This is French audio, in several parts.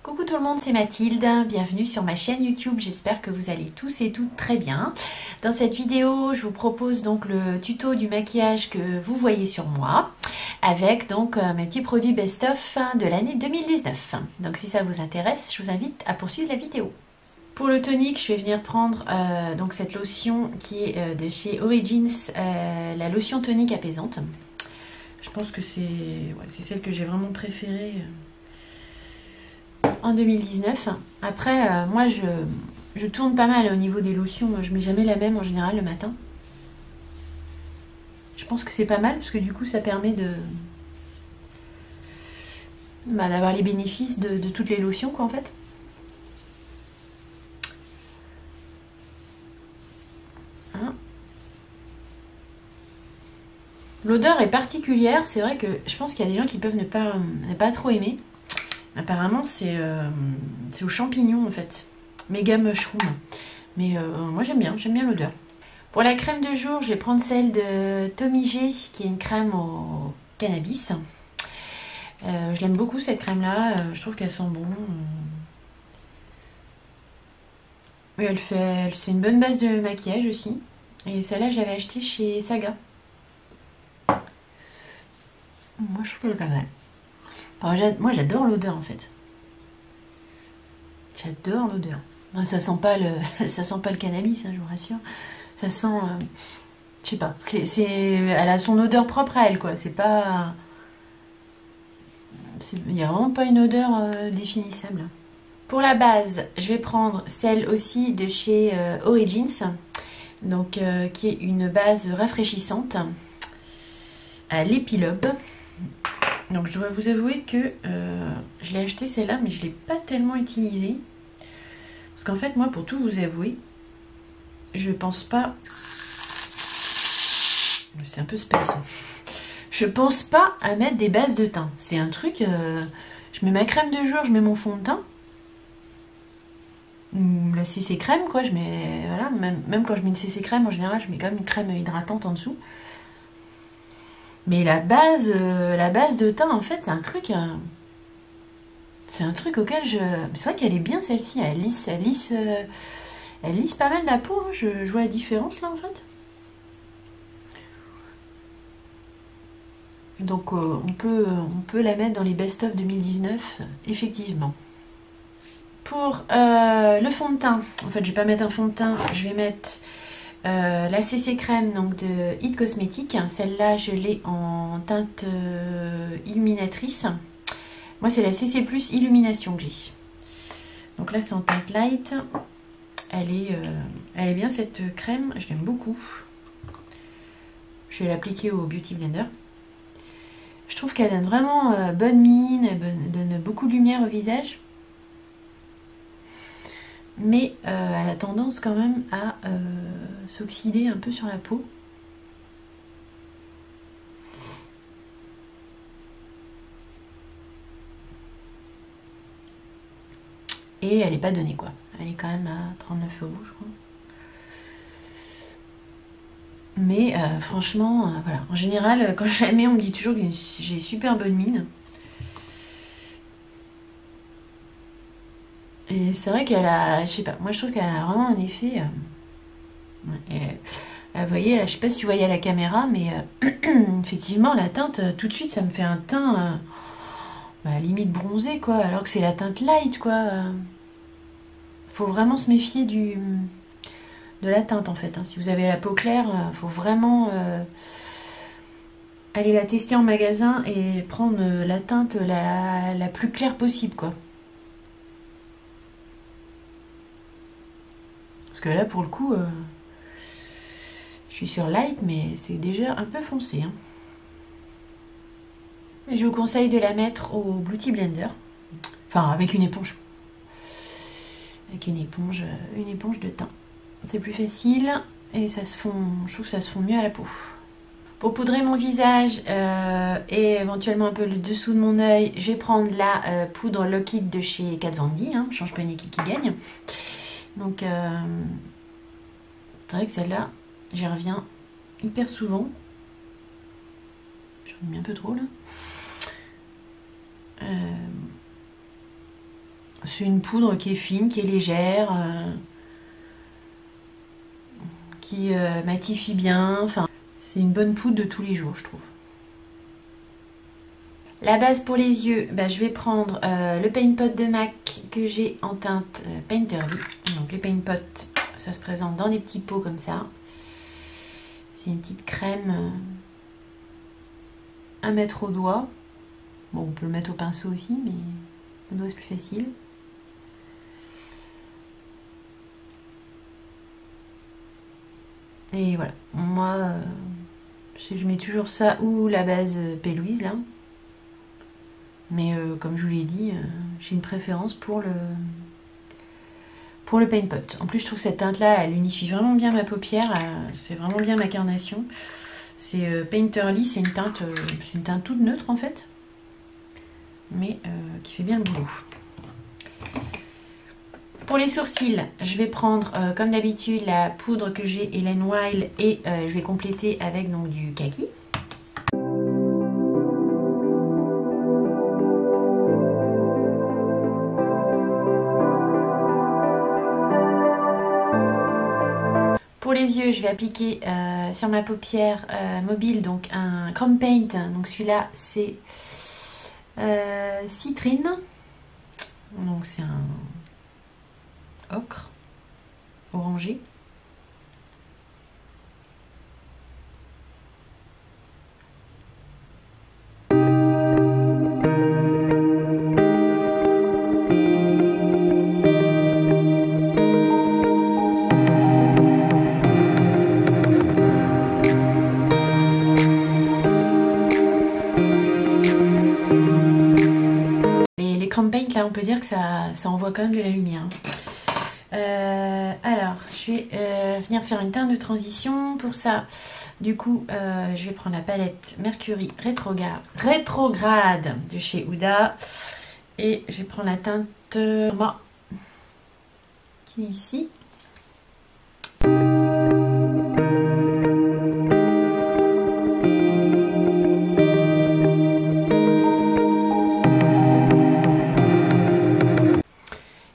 Coucou tout le monde, c'est Mathilde, bienvenue sur ma chaîne YouTube, j'espère que vous allez tous et toutes très bien. Dans cette vidéo, je vous propose donc le tuto du maquillage que vous voyez sur moi, avec donc mes petits produits best-of de l'année 2019. Donc si ça vous intéresse, je vous invite à poursuivre la vidéo. Pour le tonique, je vais venir prendre donc cette lotion qui est de chez Origins, la lotion tonique apaisante. Je pense que c'est celle que j'ai vraiment préférée en 2019. Après, moi je tourne pas mal au niveau des lotions. Je mets jamais la même en général le matin. Je pense que c'est pas mal parce que du coup ça permet d'avoir les bénéfices de toutes les lotions quoi en fait. Hein. L'odeur est particulière. C'est vrai que je pense qu'il y a des gens qui peuvent ne pas trop aimer. Apparemment c'est aux champignons en fait, méga mushroom. Mais moi j'aime bien l'odeur. Pour la crème de jour, je vais prendre celle de Tommy G, qui est une crème au cannabis. Je l'aime beaucoup cette crème là, je trouve qu'elle sent bon. Et c'est une bonne base de maquillage aussi. Et celle-là j'avais acheté chez Saga. Moi je trouve qu'elle est pas mal. Alors, moi j'adore l'odeur en fait. J'adore l'odeur. Ça sent pas le cannabis, hein, je vous rassure. Ça sent, je sais pas. Elle a son odeur propre à elle quoi. C'est pas, il y a vraiment pas une odeur définissable. Pour la base, je vais prendre celle aussi de chez Origins, donc qui est une base rafraîchissante à l'épilobe. Donc je dois vous avouer que je l'ai acheté celle-là, mais je ne l'ai pas tellement utilisée. Parce qu'en fait, moi, pour tout vous avouer, je pense pas... C'est un peu space. Je pense pas à mettre des bases de teint. C'est un truc... je mets ma crème de jour, je mets mon fond de teint. La CC crème, quoi. Je mets... Voilà, même quand je mets une CC crème, en général, je mets quand même une crème hydratante en dessous. Mais la base de teint, en fait, c'est un truc auquel je... C'est vrai qu'elle est bien, celle-ci. Elle lisse pas mal la peau. Hein. Je vois la différence, là, en fait. Donc, on peut la mettre dans les best-of 2019, effectivement. Pour le fond de teint, en fait, je vais pas mettre un fond de teint. Je vais mettre... la CC crème donc de It Cosmetics, celle-là je l'ai en teinte illuminatrice. Moi c'est la CC Plus Illumination que j'ai. Donc là c'est en teinte light. Elle est bien cette crème, je l'aime beaucoup. Je vais l'appliquer au Beauty Blender. Je trouve qu'elle donne vraiment bonne mine, elle donne beaucoup de lumière au visage. Mais elle a tendance quand même à s'oxyder un peu sur la peau. Et elle n'est pas donnée quoi. Elle est quand même à 39 € je crois. Mais franchement, voilà. En général, quand je la mets, on me dit toujours que j'ai super bonne mine. Et c'est vrai qu'elle a, je sais pas, moi je trouve qu'elle a vraiment un effet... vous voyez, là, je sais pas si vous voyez à la caméra, mais effectivement, la teinte, tout de suite, ça me fait un teint limite bronzé, quoi, alors que c'est la teinte light, quoi. Faut vraiment se méfier de la teinte, en fait. Hein. Si vous avez la peau claire, faut vraiment aller la tester en magasin et prendre la teinte la plus claire possible, quoi. Parce que là, pour le coup... je suis sur light, mais c'est déjà un peu foncé. Hein. Je vous conseille de la mettre au Beauty Blender. Enfin, avec une éponge. Avec une éponge de teint. C'est plus facile et ça se fond, je trouve que ça se fond mieux à la peau. Pour poudrer mon visage et éventuellement un peu le dessous de mon œil, je vais prendre la poudre Lock-It de chez Kat Von D. Hein. Change pas une équipe qui gagne. Donc, c'est vrai que celle-là, j'y reviens hyper souvent. J'en ai mis un peu trop là. C'est une poudre qui est fine, qui est légère, qui matifie bien. Enfin, c'est une bonne poudre de tous les jours, je trouve. La base pour les yeux, bah, je vais prendre le Paint Pot de MAC que j'ai en teinte Painterly. Donc les Paint Pot, ça se présente dans des petits pots comme ça. C'est une petite crème à mettre au doigt. Bon, on peut le mettre au pinceau aussi, mais au doigt c'est plus facile. Et voilà, moi, je mets toujours ça ou la base P. Louise là. Mais comme je vous l'ai dit, j'ai une préférence pour le Paint Pot. En plus, je trouve cette teinte-là, elle unifie vraiment bien ma paupière. C'est vraiment bien ma carnation. C'est Painterly, c'est une teinte toute neutre en fait. Mais qui fait bien le boulot. Pour les sourcils, je vais prendre comme d'habitude la poudre que j'ai Helen Wild et je vais compléter avec donc du kaki. Pour les yeux, je vais appliquer sur ma paupière mobile donc un Chrome Paint. Donc celui-là, c'est Citrine. Donc c'est un ocre orangé. Les Chrome Paint, là, on peut dire que ça envoie quand même de la lumière. Alors, je vais venir faire une teinte de transition. Pour ça, du coup, je vais prendre la palette Mercury Rétrograde de chez Huda. Et je vais prendre la teinte Karma, qui est ici.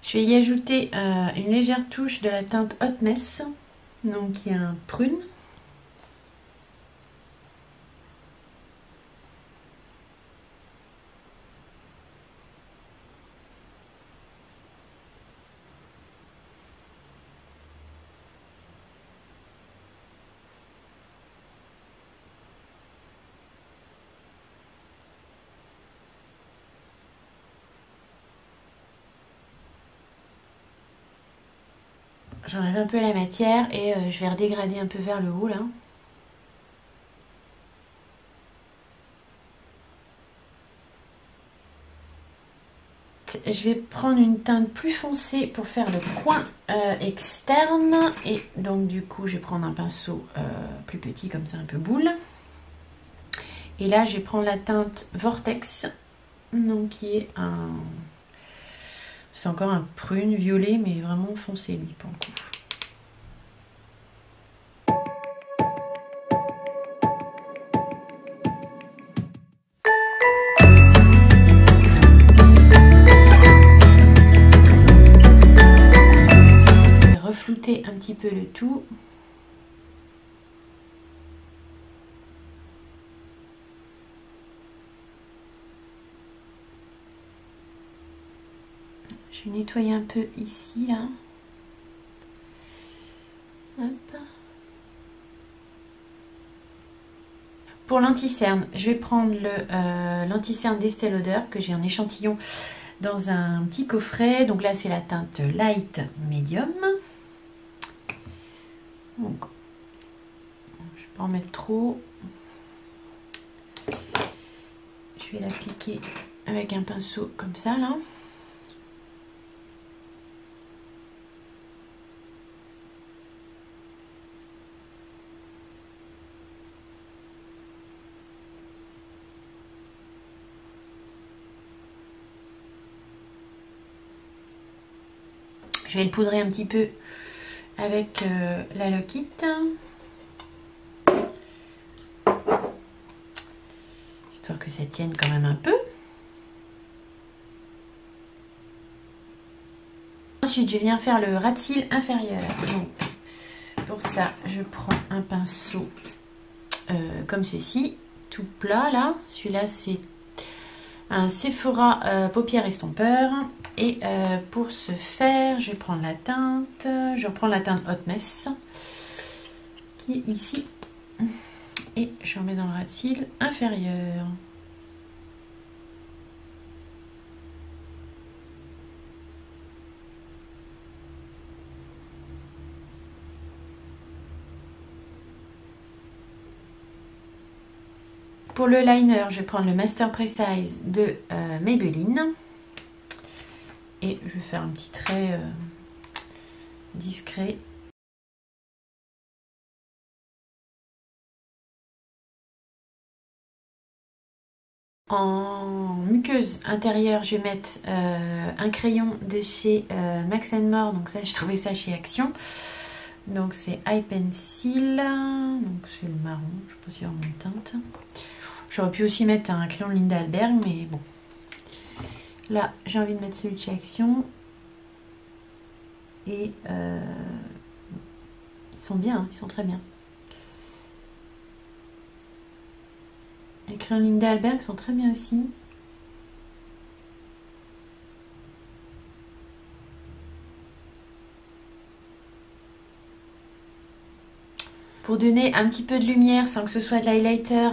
Je vais y ajouter une légère touche de la teinte Hot Mess, donc qui est un prune. J'enlève un peu la matière et je vais redégrader un peu vers le haut là. Je vais prendre une teinte plus foncée pour faire le coin externe. Et donc du coup, je vais prendre un pinceau plus petit comme ça, un peu boule. Et là, je vais prendre la teinte Vortex, donc qui est un... C'est encore un prune violet, mais vraiment foncé lui pour le coup. Je vais reflouter un petit peu le tout. Je vais nettoyer un peu ici, là. Hop. Pour l'anti-cerne, je vais prendre l'anti-cerne d'Estée Lauder que j'ai en échantillon dans un petit coffret. Donc là, c'est la teinte Light Medium. Donc, je ne vais pas en mettre trop. Je vais l'appliquer avec un pinceau comme ça, là. Je vais le poudrer un petit peu avec la Lock It. Histoire que ça tienne quand même un peu. Ensuite, je vais venir faire le ras de cils inférieur. Donc, pour ça, je prends un pinceau comme ceci, tout plat là. Celui-là, c'est un Sephora paupières estompeur. Et pour ce faire, je vais prendre la teinte. Je reprends la teinte Hot Mess qui est ici. Et je remets dans le ras de cils inférieur. Pour le liner, je vais prendre le Master Precise de Maybelline. Et je vais faire un petit trait discret. En muqueuse intérieure, je vais mettre un crayon de chez Max More. Donc ça, j'ai trouvé ça chez Action. Donc c'est High Pencil. Donc c'est le marron, je ne sais pas s'il y a vraiment une teinte. J'aurais pu aussi mettre un crayon de Linda Alberg, mais bon. Là, j'ai envie de mettre celui de chez Action. Et ils sont bien, hein, ils sont très bien. Les crayons Linda Alberg sont très bien aussi. Pour donner un petit peu de lumière sans que ce soit de l'highlighter,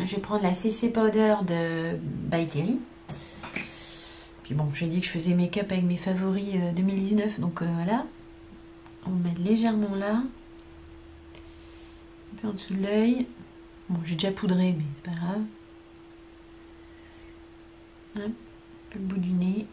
je vais prendre la CC Powder de By Terry. Puis bon, j'ai dit que je faisais make-up avec mes favoris 2019, donc voilà. On va mettre légèrement là. Un peu en dessous de l'œil. Bon, j'ai déjà poudré, mais c'est pas grave. Un peu le bout du nez.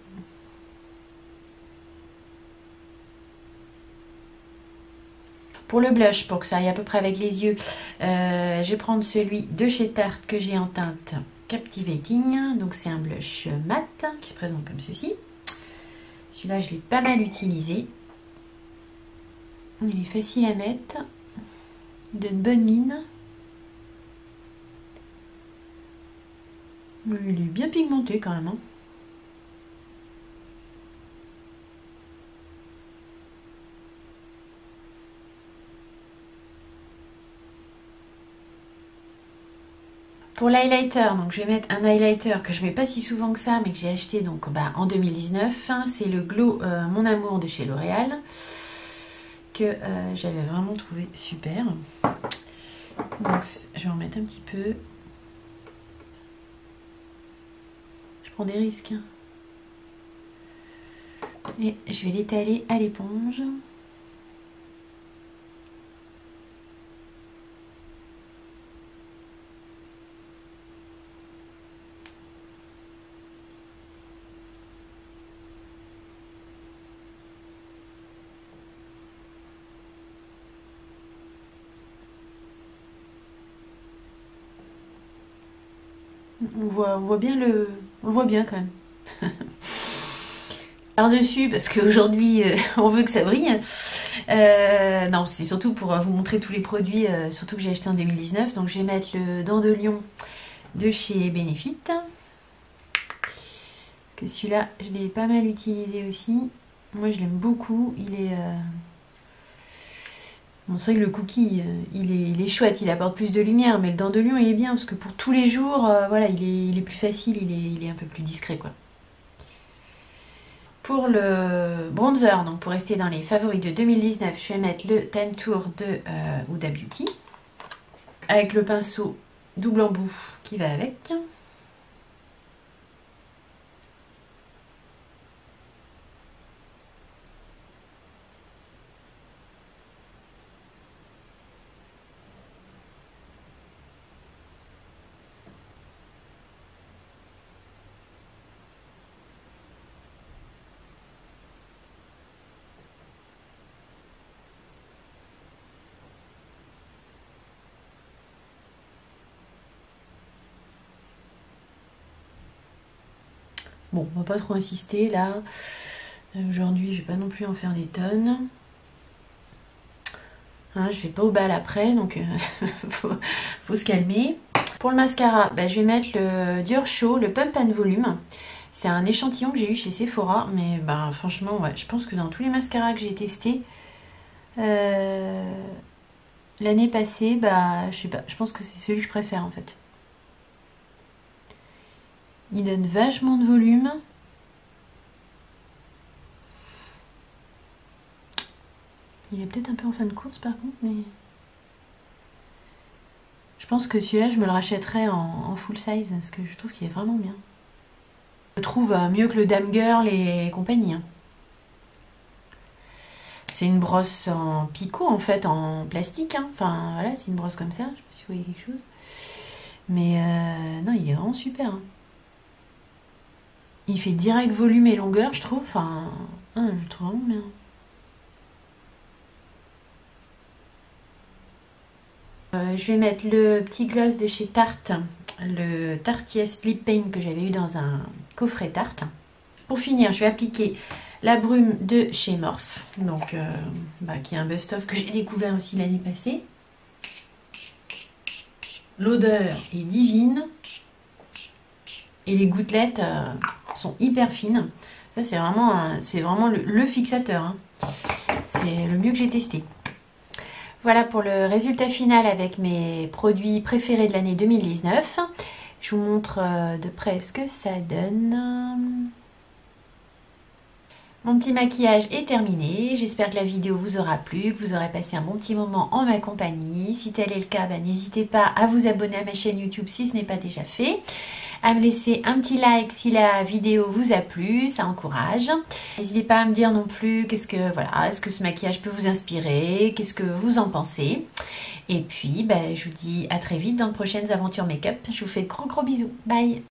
Pour le blush, pour que ça aille à peu près avec les yeux, je vais prendre celui de chez Tarte que j'ai en teinte Captivating. Donc c'est un blush mat qui se présente comme ceci. Celui-là, je l'ai pas mal utilisé. Il est facile à mettre. Il donne bonne mine. Il est bien pigmenté quand même. Hein. Pour l'highlighter, donc je vais mettre un highlighter que je mets pas si souvent que ça, mais que j'ai acheté donc en 2019. C'est le Glow Mon Amour de chez L'Oréal, que j'avais vraiment trouvé super. Donc je vais en mettre un petit peu. Je prends des risques. Et je vais l'étaler à l'éponge. On voit bien on le voit bien quand même. Par-dessus, parce qu'aujourd'hui, on veut que ça brille. Non, c'est surtout pour vous montrer tous les produits, surtout que j'ai acheté en 2019. Donc, je vais mettre le Dent de Lion de chez Benefit. Que celui-là, je l'ai pas mal utilisé aussi. Moi, je l'aime beaucoup. Il est... Bon, c'est vrai que le cookie, il est chouette, il apporte plus de lumière, mais le Dent de Lion, il est bien, parce que pour tous les jours, voilà, il est plus facile, il est un peu plus discret, quoi. Pour le bronzer, donc pour rester dans les favoris de 2019, je vais mettre le Ten Tour de Huda Beauty, avec le pinceau double embout qui va avec. Bon, on va pas trop insister là. Aujourd'hui, je vais pas non plus en faire des tonnes. Hein, je vais pas au bal après, donc faut se calmer. Pour le mascara, je vais mettre le Dior Show, le Pump and Volume. C'est un échantillon que j'ai eu chez Sephora, mais bah, franchement, ouais, je pense que dans tous les mascaras que j'ai testés l'année passée, bah, je sais pas, je pense que c'est celui que je préfère en fait. Il donne vachement de volume. Il est peut-être un peu en fin de course par contre, mais... Je pense que celui-là, je me le rachèterais en full size, parce que je trouve qu'il est vraiment bien. Je le trouve mieux que le Dame Girl et compagnie. Hein. C'est une brosse en picot, en fait, en plastique. Hein. Enfin, voilà, c'est une brosse comme ça. Je sais pas si vous voyez quelque chose. Mais non, il est vraiment super. Hein. Il fait direct volume et longueur, je trouve. Enfin, je le trouve vraiment bien. Je vais mettre le petit gloss de chez Tarte, le Tartiest Lip Paint que j'avais eu dans un coffret Tarte. Pour finir, je vais appliquer la brume de chez Morphe, donc qui est un best-of que j'ai découvert aussi l'année passée. L'odeur est divine et les gouttelettes sont hyper fines. Ça, c'est vraiment le fixateur. Hein. C'est le mieux que j'ai testé. Voilà pour le résultat final avec mes produits préférés de l'année 2019. Je vous montre de près ce que ça donne. Mon petit maquillage est terminé. J'espère que la vidéo vous aura plu, que vous aurez passé un bon petit moment en ma compagnie. Si tel est le cas, n'hésitez pas à vous abonner à ma chaîne YouTube si ce n'est pas déjà fait. À me laisser un petit like si la vidéo vous a plu, ça encourage. N'hésitez pas à me dire non plus est-ce que ce maquillage peut vous inspirer, qu'est-ce que vous en pensez. Et puis, je vous dis à très vite dans de prochaines aventures make-up. Je vous fais de gros bisous. Bye!